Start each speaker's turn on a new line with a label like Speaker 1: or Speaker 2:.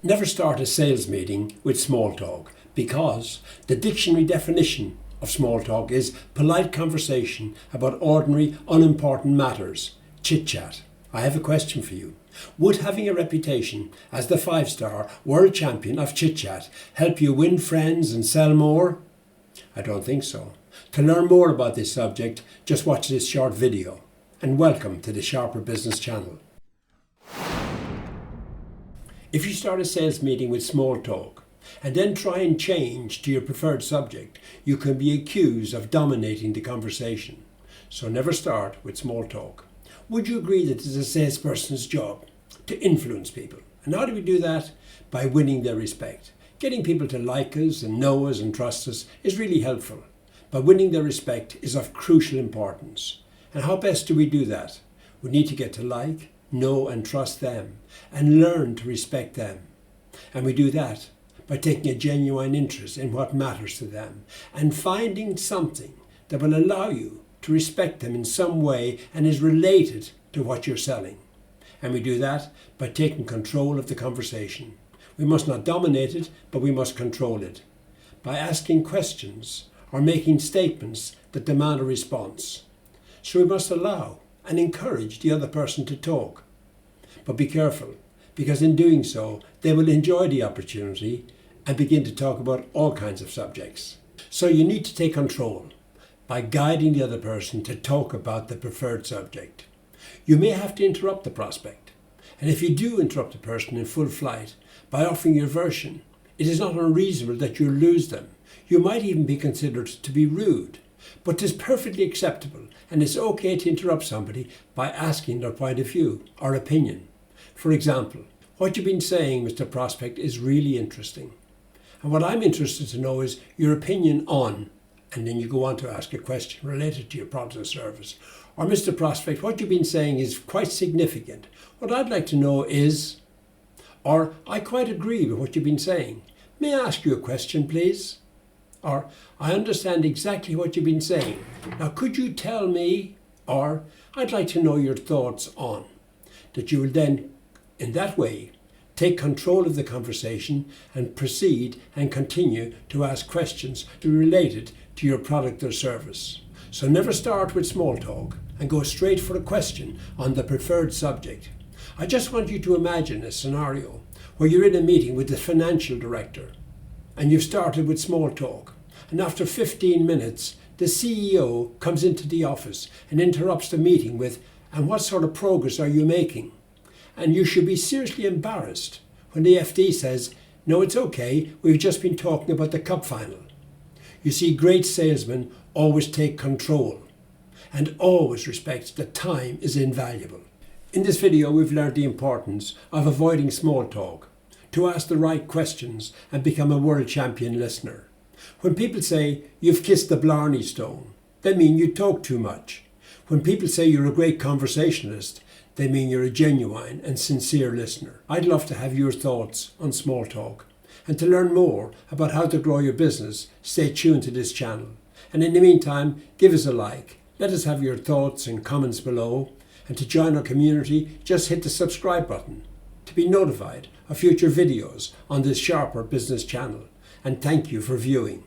Speaker 1: Never start a sales meeting with small talk, because the dictionary definition of small talk is polite conversation about ordinary, unimportant matters, chit-chat. I have a question for you. Would having a reputation as the 5-star world champion of chit-chat help you win friends and sell more? I don't think so. To learn more about this subject, just watch this short video. And welcome to the Sharper Business channel. If you start a sales meeting with small talk and then try and change to your preferred subject, you can be accused of dominating the conversation. So never start with small talk. Would you agree that it is a salesperson's job to influence people? And how do we do that? By winning their respect. Getting people to like us and know us and trust us is really helpful. But winning their respect is of crucial importance. And how best do we do that? We need to get to like, know and trust them and learn to respect them. And we do that by taking a genuine interest in what matters to them and finding something that will allow you to respect them in some way and is related to what you're selling. And we do that by taking control of the conversation. We must not dominate it, but we must control it by asking questions or making statements that demand a response. So we must allow and encourage the other person to talk. But be careful, because in doing so, they will enjoy the opportunity and begin to talk about all kinds of subjects. So you need to take control by guiding the other person to talk about the preferred subject. You may have to interrupt the prospect. And if you do interrupt the person in full flight by offering your version, it is not unreasonable that you lose them. You might even be considered to be rude. But it is perfectly acceptable, and it's okay to interrupt somebody by asking their point of view or opinion. For example, what you've been saying, Mr. Prospect, is really interesting. And what I'm interested to know is your opinion on, and then you go on to ask a question related to your product or service. Or, Mr. Prospect, what you've been saying is quite significant. What I'd like to know is, or I quite agree with what you've been saying. May I ask you a question, please? Or, I understand exactly what you've been saying. Now, could you tell me? Or, I'd like to know your thoughts on. That you will then, in that way, take control of the conversation and proceed and continue to ask questions related to your product or service. So never start with small talk and go straight for a question on the preferred subject. I just want you to imagine a scenario where you're in a meeting with the financial director and you've started with small talk. And after 15 minutes, the CEO comes into the office and interrupts the meeting with, "And what sort of progress are you making?" And you should be seriously embarrassed when the FD says, "No, it's okay, we've just been talking about the cup final." You see, great salesmen always take control and always respect that time is invaluable. In this video, we've learned the importance of avoiding small talk, to ask the right questions and become a world champion listener. When people say, "You've kissed the Blarney Stone," they mean you talk too much. When people say you're a great conversationalist, they mean you're a genuine and sincere listener. I'd love to have your thoughts on small talk. And to learn more about how to grow your business, stay tuned to this channel. And in the meantime, give us a like. Let us have your thoughts and comments below. And to join our community, just hit the subscribe button to be notified of future videos on this Sharper Business channel. And thank you for viewing.